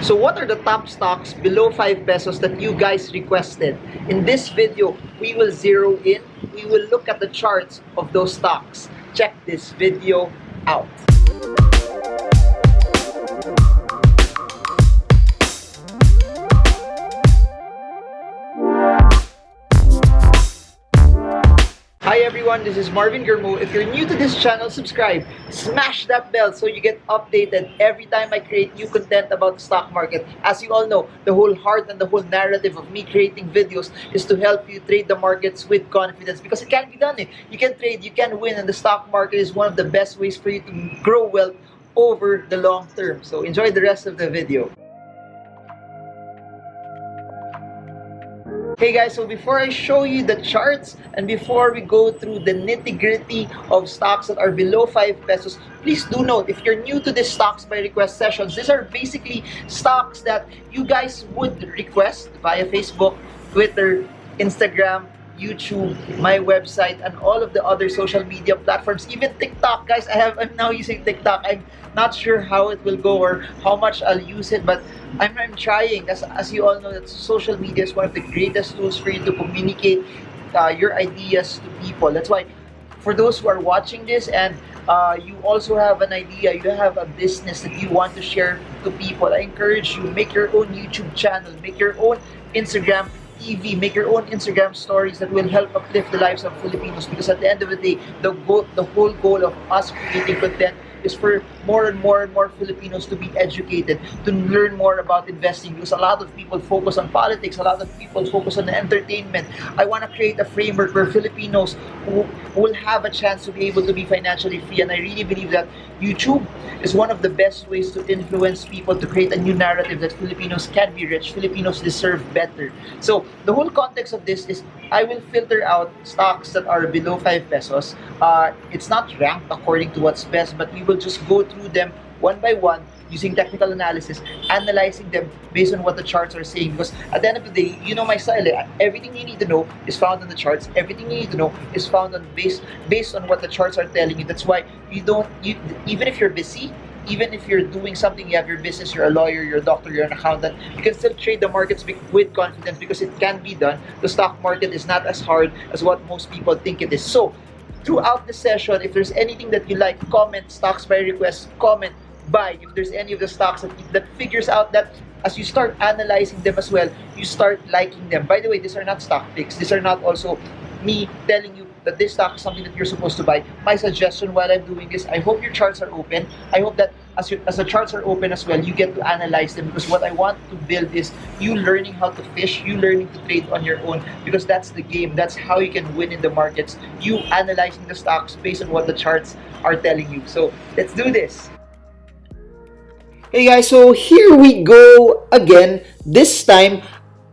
So what are the top stocks below 5 pesos that you guys requested? In this video, we will zero in. We will look at the charts of those stocks. Check this video out. Hi everyone, this is Marvin Germo. If you're new to this channel, subscribe. Smash that bell so you get updated every time I create new content about the stock market. As you all know, the whole heart and the whole narrative of me creating videos is to help you trade the markets with confidence, because it can be done. You can trade, you can win, and the stock market is one of the best ways for you to grow wealth over the long term. So enjoy the rest of the video. Hey guys, so before I show you the charts and before we go through the nitty-gritty of stocks that are below 5 pesos, please do note, if you're new to this stocks by request sessions, these are basically stocks that you guys would request via Facebook, Twitter, Instagram, YouTube, my website, and all of the other social media platforms, even TikTok. Guys, I'm now using TikTok. I'm not sure how it will go or how much I'll use it, but I'm trying. As you all know, that social media is one of the greatest tools for you to communicate your ideas to people. That's why, for those who are watching this and you also have an idea, you have a business that you want to share to people, I encourage you, make your own YouTube channel, make your own Instagram TV, make your own Instagram stories that will help uplift the lives of Filipinos, because at the end of the day, the whole goal of us creating content is for more and more Filipinos to be educated, to learn more about investing, because a lot of people focus on politics, a lot of people focus on entertainment. I want to create a framework where Filipinos will have a chance to be able to be financially free, and I really believe that YouTube is one of the best ways to influence people, to create a new narrative that Filipinos can be rich, Filipinos deserve better. So the whole context of this is I will filter out stocks that are below 5 pesos. It's not ranked according to what's best, but we will just go through them one by one using technical analysis, analyzing them based on what the charts are saying. Because at the end of the day, you know my style. Everything you need to know is found on the charts. Everything you need to know is found on based on what the charts are telling you. That's why even if you're busy, even if you're doing something, you have your business, you're a lawyer, you're a doctor, you're an accountant, you can still trade the markets with confidence, because it can be done. The stock market is not as hard as what most people think it is. So throughout the session, if there's anything that you like, comment stocks by request, comment buy. If there's any of the stocks that figures out that as you start analyzing them as well, you start liking them. By the way, these are not stock picks. These are not also me telling you that this stock is something that you're supposed to buy. My suggestion while I'm doing this, I hope your charts are open. I hope that as the charts are open as well, you get to analyze them, because what I want to build is you learning how to fish, you learning to trade on your own, because that's the game. That's how you can win in the markets. You analyzing the stocks based on what the charts are telling you. So let's do this. Hey guys, so here we go again. This time,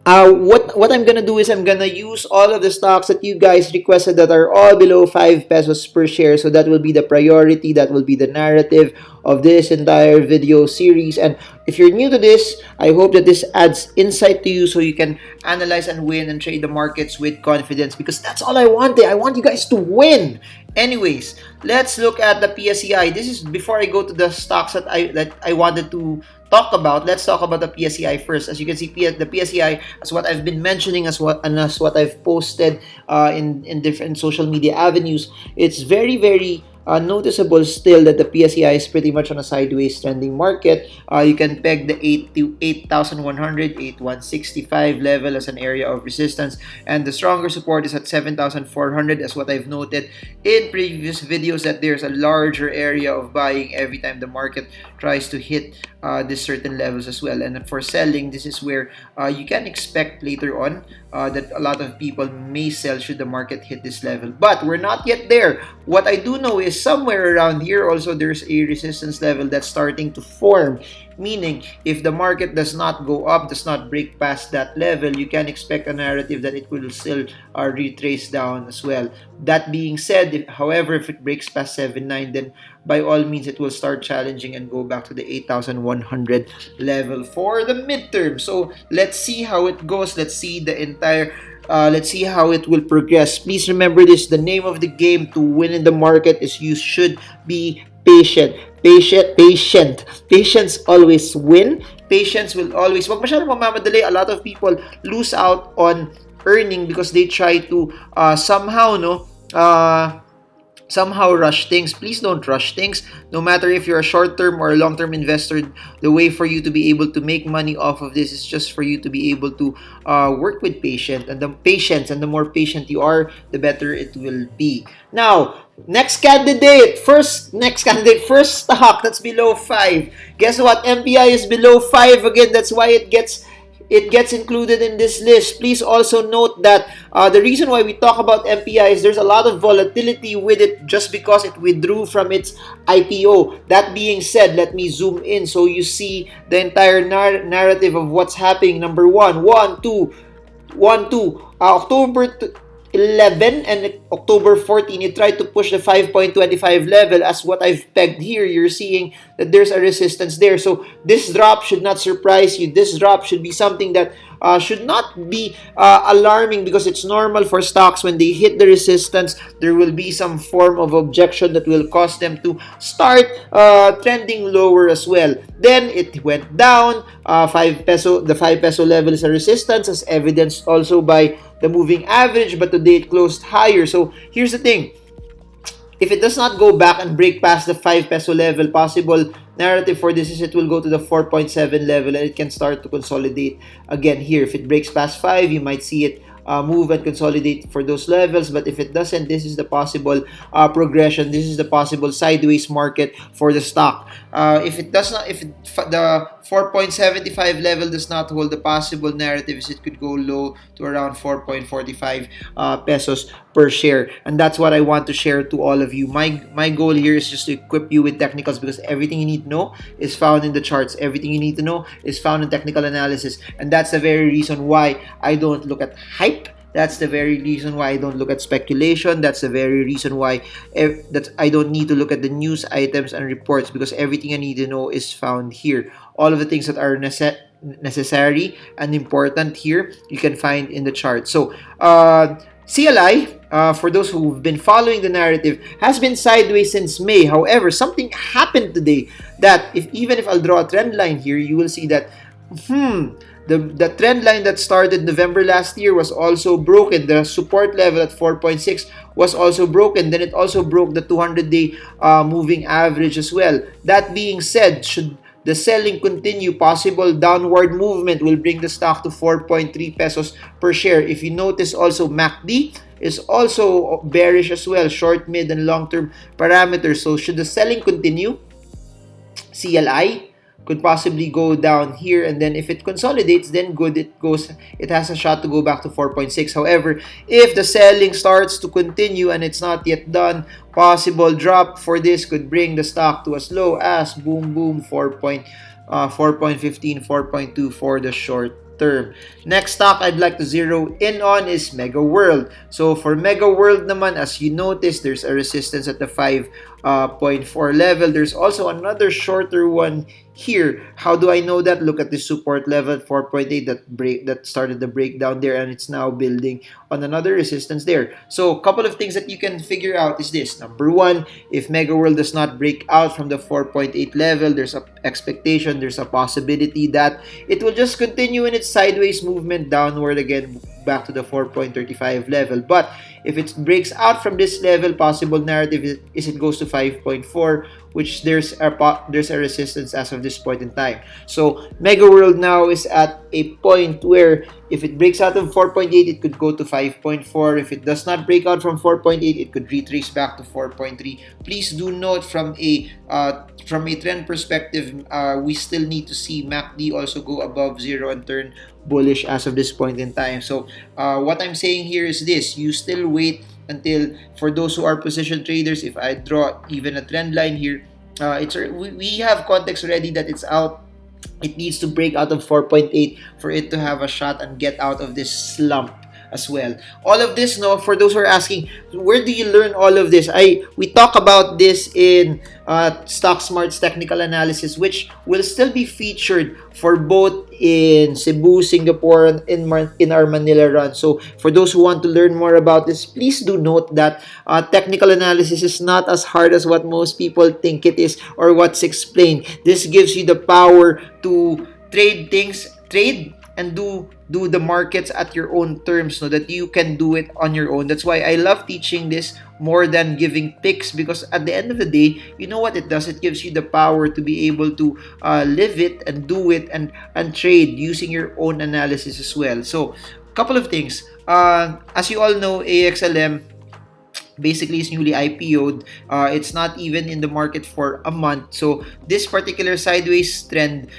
what I'm gonna do is I'm gonna use all of the stocks that you guys requested that are all below 5 pesos per share. So that will be the priority, that will be the narrative of this entire video series. And if you're new to this, I hope that this adds insight to you so you can analyze and win and trade the markets with confidence, because that's all I want. I want you guys to win. Anyways, let's look at the PSEI. This is before I go to the stocks that I wanted to talk about. Let's talk about the PSEI first. As you can see, the PSEI, as what I've been mentioning, as what I've posted in different social media avenues, it's very, very noticeable still that the PSEI is pretty much on a sideways trending market. You can peg the 8,100, 8,165 level as an area of resistance, and the stronger support is at 7,400, as what I've noted in previous videos, that there's a larger area of buying every time the market tries to hit these certain levels as well. And for selling, this is where you can expect later on that a lot of people may sell should the market hit this level. But we're not yet there. What I do know is somewhere around here also there's a resistance level that's starting to form. Meaning, if the market does not go up, does not break past that level, you can expect a narrative that it will still retrace down as well. That being said, however, if it breaks past 7.9, then by all means it will start challenging and go back to the 8,100 level for the midterm. So let's see how it goes. Let's see the entire let's see how it will progress. Please remember this: the name of the game to win in the market is you should be patient. Patience always win. patience will always, wag masyadong mamamadali. A lot of people lose out on earning because they try to somehow, no, somehow rush things. Please don't rush things. No matter if you're a short-term or a long-term investor, the way for you to be able to make money off of this is just for you to be able to work with patience, and the more patient you are, the better it will be. Now, first stock that's below 5. Guess what? MPI is below 5 again. That's why it gets included in this list. Please also note that the reason why we talk about MPI is there's a lot of volatility with it just because it withdrew from its IPO. That being said, let me zoom in so you see the entire narrative of what's happening. Number one, October 11 and October 14, it tried to push the 5.25 level. As what I've pegged here, you're seeing that there's a resistance there. So this drop should not surprise you. This drop should be something that should not be alarming, because it's normal for stocks when they hit the resistance, there will be some form of objection that will cause them to start trending lower as well. Then it went down. 5 peso, the 5 peso level is a resistance, as evidenced also by the moving average, but today it closed higher. So here's the thing. If it does not go back and break past the 5 peso level, possible narrative for this is it will go to the 4.7 level and it can start to consolidate again here. If it breaks past 5, you might see it move and consolidate for those levels. But if it doesn't, this is the possible progression. This is the possible sideways market for the stock. If the 4.75 level does not hold, the possible narrative is it could go low to around 4.45 pesos per share. And that's what I want to share to all of you. My goal here is just to equip you with technicals, because everything you need to know is found in the charts. Everything you need to know is found in technical analysis. And that's the very reason why I don't look at hype. That's the very reason why I don't look at speculation. That's the very reason why that I don't need to look at the news items and reports, because everything I need to know is found here. All of the things that are necessary and important here, you can find in the chart. So, CLI, for those who've been following the narrative, has been sideways since May. However, something happened today that even if I'll draw a trend line here, you will see that the trend line that started November last year was also broken. The support level at 4.6 was also broken. Then it also broke the 200-day moving average as well. That being said, should the selling continue, possible downward movement will bring the stock to 4.3 pesos per share. If you notice also, MACD is also bearish as well, short, mid, and long-term parameters. So should the selling continue, CLI could possibly go down here, and then if it consolidates, then good, it has a shot to go back to 4.6. However, if the selling starts to continue and it's not yet done, possible drop for this could bring the stock to as low as 4.15, 4.2 for the short term. Next stock I'd like to zero in on is Mega World. So for Mega World naman, as you notice, there's a resistance at the 5.4 level. There's also another shorter one here. How do I know that? Look at the support level 4.8 that started the breakdown there, and it's now building on another resistance there. So a couple of things that you can figure out is this. Number one, if Mega World does not break out from the 4.8 level, there's a expectation, there's a possibility that it will just continue in its sideways movement downward again back to the 4.35 level. But if it breaks out from this level, possible narrative is it goes to 5.4, which there's a resistance as of this point in time. So Mega World now is at a point where if it breaks out of 4.8, it could go to 5.4. If it does not break out from 4.8, it could retrace back to 4.3. Please do note, from a trend perspective, we still need to see MACD also go above 0 and turn bullish as of this point in time. So what I'm saying here is this: you still wait until, for those who are position traders, if I draw even a trend line here, we have context already that it's out. It needs to break out of 4.8 for it to have a shot and get out of this slump as well. All of this, no, for those who are asking, where do you learn all of this? We talk about this in Stock Smart's technical analysis, which will still be featured for both in Cebu, Singapore, and in our Manila run. So for those who want to learn more about this, please do note that technical analysis is not as hard as what most people think it is or what's explained. This gives you the power to trade and do the markets at your own terms, so that you can do it on your own. That's why I love teaching this more than giving picks, because at the end of the day, you know what it does? It gives you the power to be able to live it and do it, and trade using your own analysis as well. So couple of things. As you all know, AXLM basically is newly IPO'd. It's not even in the market for a month. So this particular sideways trend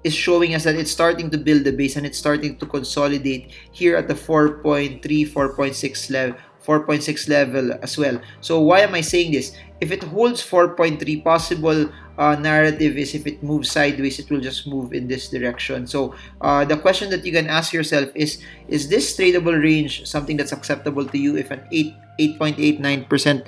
is showing us that it's starting to build the base, and it's starting to consolidate here at the 4.3, 4.6 level. 4.6 level as well. So why am I saying this? If it holds 4.3, possible narrative is if it moves sideways, it will just move in this direction. So the question that you can ask yourself is this tradable range something that's acceptable to you? If an 8.89%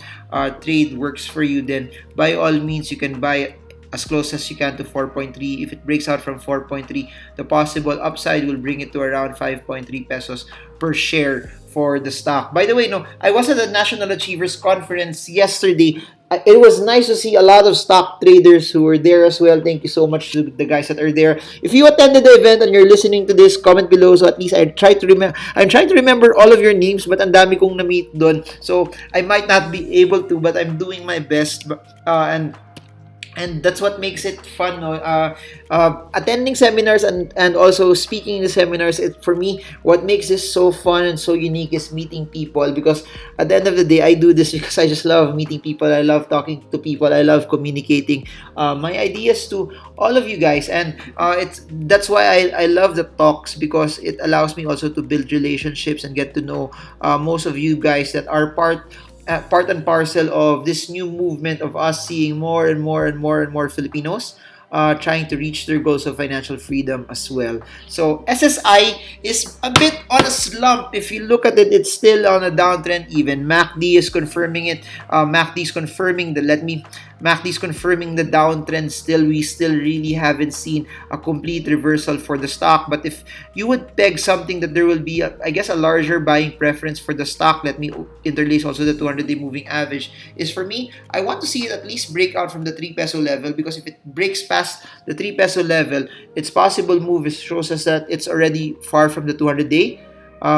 trade works for you, then by all means you can buy as close as you can to 4.3. If it breaks out from 4.3, the possible upside will bring it to around 5.3 pesos per share for the stock. By the way, no, I was at the National Achievers Conference yesterday. It was nice to see a lot of stock traders who were there as well. Thank you so much to the guys that are there. If you attended the event and you're listening to this, comment below, so at least I try to remember. I'm trying to remember all of your names, but ang dami kong na-meet doon. So I might not be able to, but I'm doing my best. And that's what makes it fun, no? Attending seminars and also speaking in the seminars, for me, what makes this so fun and so unique is meeting people, because at the end of the day, I do this because I just love meeting people. I love talking to people. I love communicating my ideas to all of you guys, and that's why I love the talks, because it allows me also to build relationships and get to know most of you guys that are part and parcel of this new movement of us seeing more and more Filipinos trying to reach their goals of financial freedom as well. So SSI is a bit on a slump. If you look at it, it's still on a downtrend. Even MACD is confirming it. MACD is confirming the downtrend still. We still really haven't seen a complete reversal for the stock. But if you would peg something that there will be, I guess, a larger buying preference for the stock, let me interlace also the 200-day moving average, is for me, I want to see it at least break out from the 3 peso level, because if it breaks past the 3 peso level, its possible move shows us that it's already far from the 200-day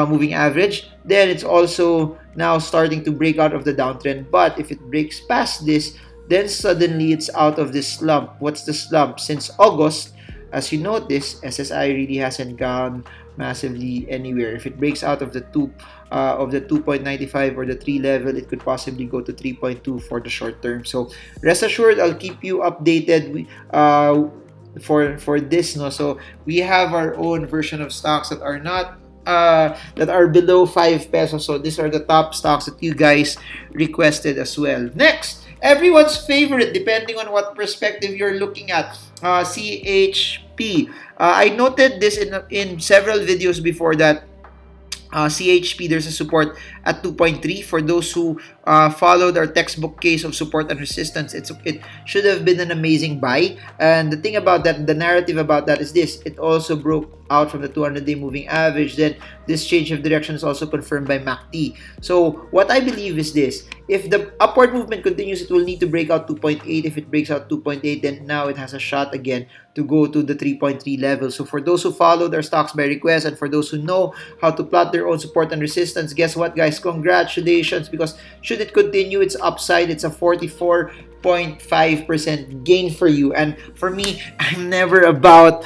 moving average. Then it's also now starting to break out of the downtrend. But if it breaks past this, then suddenly it's out of this slump. What's the slump? Since August, as you notice, SSI really hasn't gone massively anywhere. If it breaks out of the 2.95 or the 3 level, it could possibly go to 3.2 for the short term. So rest assured, I'll keep you updated for this. No, so we have our own version of stocks that are not that are below 5 pesos. So these are the top stocks that you guys requested as well. Next, everyone's favorite, depending on what perspective you're looking at, CHP. I noted this in several videos before that CHP, there's a support at 2.3. For those who followed our textbook case of support and resistance, it should have been an amazing buy. And the thing about that, the narrative about that is this: it also broke out from the 200-day moving average. Then this change of direction is also confirmed by MACD. So what I believe is this: if the upward movement continues, it will need to break out 2.8. If it breaks out 2.8, then now it has a shot again to go to the 3.3 level. So for those who followed our stocks by request, and for those who know how to plot their own support and resistance, guess what, guys? Congratulations, because should it continue its upside, it's a 44.5% gain for you. And for me, I'm never about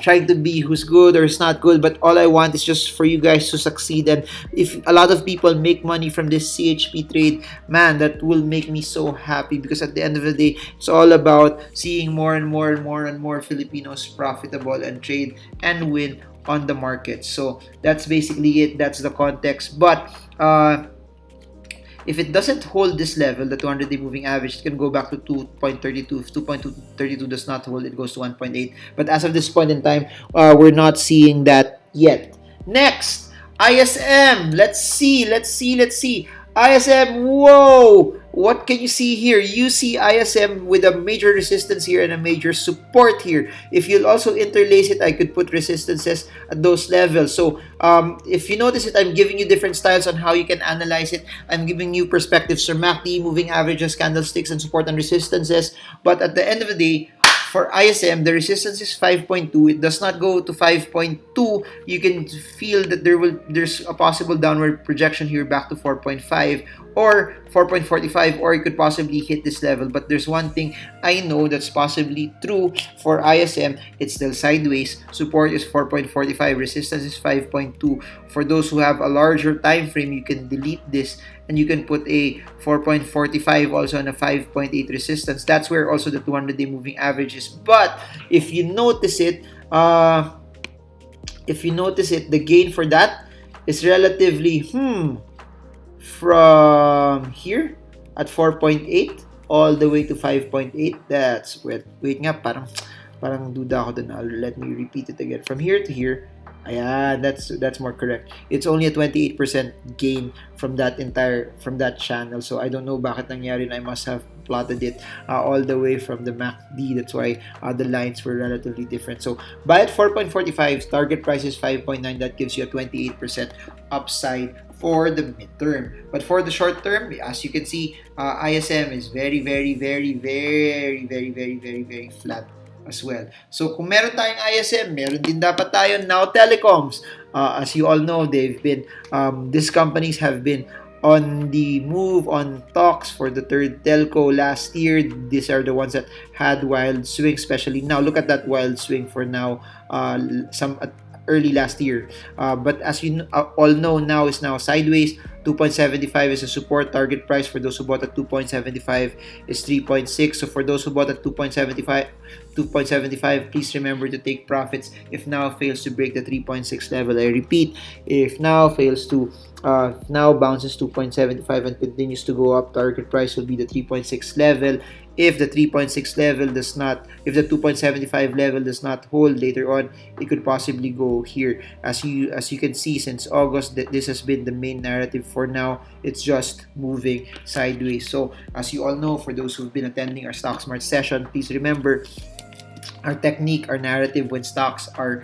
trying to be who's good or is not good, but all I want is just for you guys to succeed. And if a lot of people make money from this CHP trade, man, that will make me so happy, because at the end of the day, it's all about seeing more and more Filipinos profitable and trade and win on the market. So that's basically it. That's the context. But if it doesn't hold this level, the 200-day moving average, it can go back to 2.32. If 2.32 does not hold, it goes to 1.8. But as of this point in time, we're not seeing that yet. Next, ISM. Let's see. ISM, whoa! What can you see here? You see ISM with a major resistance here and a major support here. If you'll also interlace it, I could put resistances at those levels. So if you notice it, I'm giving you different styles on how you can analyze it. I'm giving you perspectives from MACD, moving averages, candlesticks, and support and resistances. But at the end of the day, For ISM, the resistance is 5.2. It does not go to 5.2. You can feel that there's a possible downward projection here back to 4.5 or 4.45, or it could possibly hit this level. But there's one thing I know that's possibly true for ISM. It's still sideways. Support is 4.45. Resistance is 5.2. For those who have a larger time frame, you can delete this and you can put a 4.45 also on a 5.8 resistance. That's where also the 200-day moving average is. But if you notice it, the gain for that is relatively from here at 4.8 all the way to 5.8. That's wait nga, parang duda ako dun. Let me repeat it again. From here to here, ayan, that's more correct. It's only a 28% gain from that channel. So I don't know bakit nangyari, and I must have plotted it all the way from the MACD. That's why the lines were relatively different. So buy at 4.45, target price is 5.9. That gives you a 28% upside for the midterm. But for the short term, as you can see, ISM is very flat as well. So kung meron tayong ISM, meron din dapat tayo Now Telecoms. As you all know, these companies have been on the move, on talks for the third telco last year. These are the ones that had wild swing, especially now. Look at that wild swing for Now, early last year. But as you all know, Now is now sideways. 2.75 is a support. Target price for those who bought at 2.75 is 3.6. So for those who bought at 2.75, please remember to take profits if Now fails to break the 3.6 level. I repeat, if Now Now bounces 2.75 and continues to go up, target price will be the 3.6 level. If the 3.6 level does not, if the 2.75 level does not hold later on, it could possibly go here. As you can see, since August, this has been the main narrative for Now. It's just moving sideways. So as you all know, for those who've been attending our Stock Smart session, please remember our technique, our narrative. When stocks are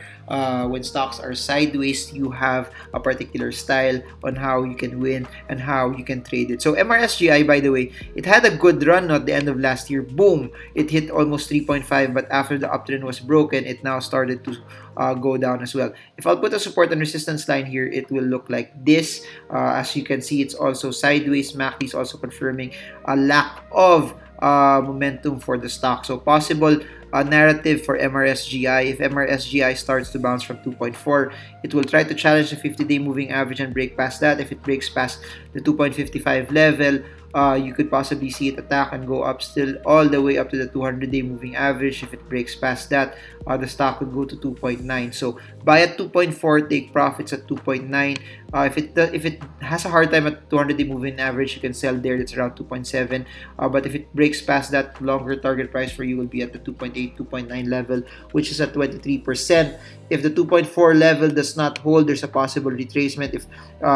sideways, you have a particular style on how you can win and how you can trade it. So MRSGI, by the way, it had a good run at the end of last year. Boom, it hit almost 3.5, but after the uptrend was broken, it now started to go down as well. If I'll put a support and resistance line here, it will look like this. As you can see, it's also sideways. MACD is also confirming a lack of momentum for the stock. So possible narrative for MRSGI. If MRSGI starts to bounce from 2.4, it will try to challenge the 50-day moving average and break past that. If it breaks past the 2.55 level, you could possibly see it attack and go up still all the way up to the 200-day moving average. If it breaks past that, the stock would go to 2.9. So buy at 2.4, take profits at 2.9. If it has a hard time at 200-day moving average, you can sell there. That's around 2.7. But if it breaks past that, longer target price for you will be at the 2.8, 2.9 level, which is at 23%. If the 2.4 level does not hold, there's a possible retracement. If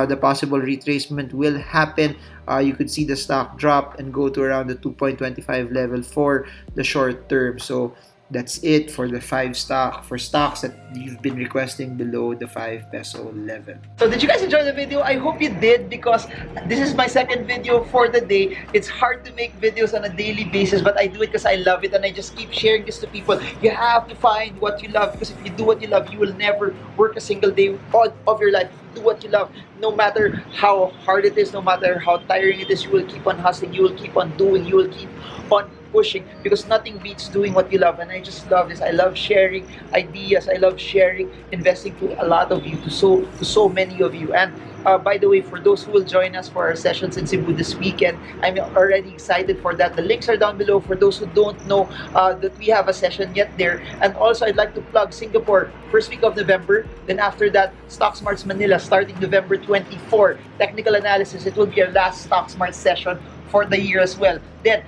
the possible retracement will happen, you could see the stock drop and go to around the 2.25 level for the short term. So that's it for the stocks that you've been requesting below the 5 peso level. So did you guys enjoy the video? I hope you did, because this is my second video for the day. It's hard to make videos on a daily basis, but I do it because I love it, and I just keep sharing this to people. You have to find what you love, because if you do what you love, you will never work a single day of your life. Do what you love. No matter how hard it is, no matter how tiring it is, you will keep on hustling, you will keep on doing, you will keep on pushing, because nothing beats doing what you love. And I just love this. I love sharing ideas. I love sharing investing to a lot of you, to so many of you. And by the way, for those who will join us for our sessions in Cebu this weekend, I'm already excited for that. The links are down below for those who don't know that we have a session yet there. And also, I'd like to plug Singapore, first week of November. Then after that, Stock Smarts Manila, starting November 24. Technical analysis. It will be our last Stock Smart session for the year as well. Then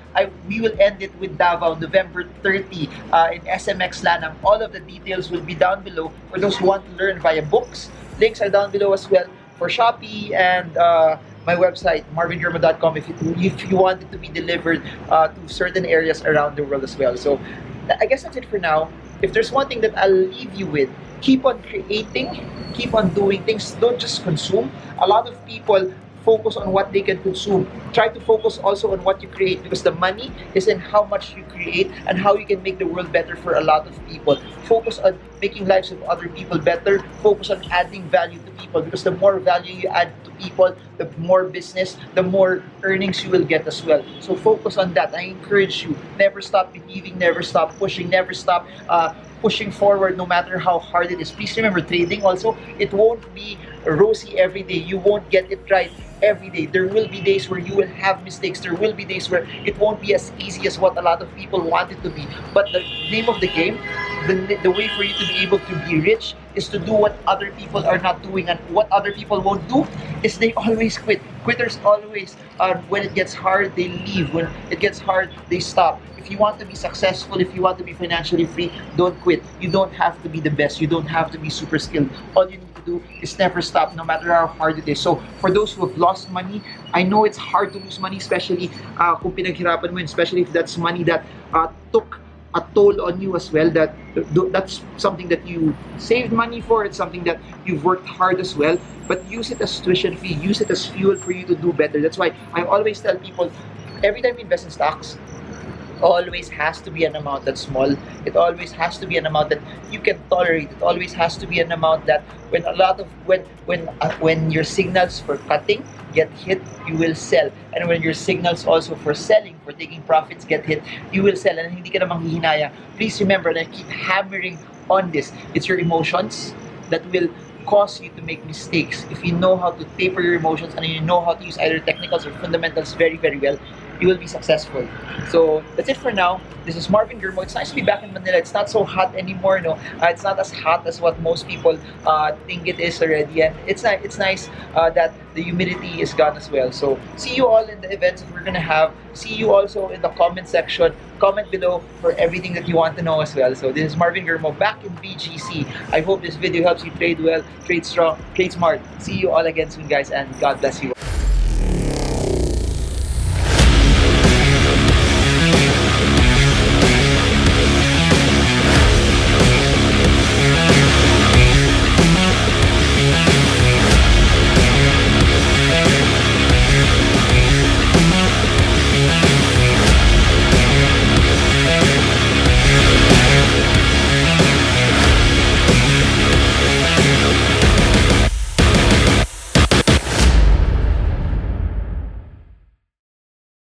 we will end it with Davao, November 30 in SMX Lanam. All of the details will be down below for those who want to learn via books. Links are down below as well for Shopee and my website, marvingerma.com, if you want it to be delivered to certain areas around the world as well. So I guess that's it for now. If there's one thing that I'll leave you with, keep on creating, keep on doing things. Don't just consume. A lot of people focus on what they can consume. Try to focus also on what you create, because the money is in how much you create and how you can make the world better for a lot of people. Focus on making lives of other people better. Focus on adding value to people, because the more value you add to people, the more business, the more earnings you will get as well. So focus on that. I encourage you, never stop believing, never stop pushing, never stop pushing forward no matter how hard it is. Please remember, trading also, it won't be rosy every day. You won't get it right every day. There will be days where you will have mistakes. There will be days where it won't be as easy as what a lot of people want it to be. But the name of the game, the way for you to be able to be rich is to do what other people are not doing. And what other people won't do is they always quit. Quitters always, when it gets hard, they leave. When it gets hard, they stop. If you want to be successful, if you want to be financially free, don't quit. You don't have to be the best. You don't have to be super skilled. All you need to do is never stop, no matter how hard it is. So for those who have lost money, I know it's hard to lose money, especially kung pinaghirapan mo, especially if that's money that took a toll on you as well. That's something that you saved money for. It's something that you've worked hard as well. But use it as tuition fee. Use it as fuel for you to do better. That's why I always tell people, every time you invest in stocks, always has to be an amount that's small. It always has to be an amount that you can tolerate. It always has to be an amount that when your signals for cutting get hit, you will sell. And when your signals also for selling, for taking profits get hit, you will sell. And hindi ka na manghihinayang. Please remember, and I keep hammering on this, it's your emotions that will cause you to make mistakes. If you know how to taper your emotions and you know how to use either technicals or fundamentals very, very well, you will be successful. So that's it for now. This is Marvin Germo. It's nice to be back in Manila. It's not so hot anymore, no. It's not as hot as what most people think it is already, and it's nice that the humidity is gone as well. So see you all in the events that we're gonna have. See you also in the comment section. Comment below for everything that you want to know as well. So this is Marvin Germo back in BGC. I hope this video helps you trade well, trade strong, trade smart. See you all again soon, guys, and God bless you.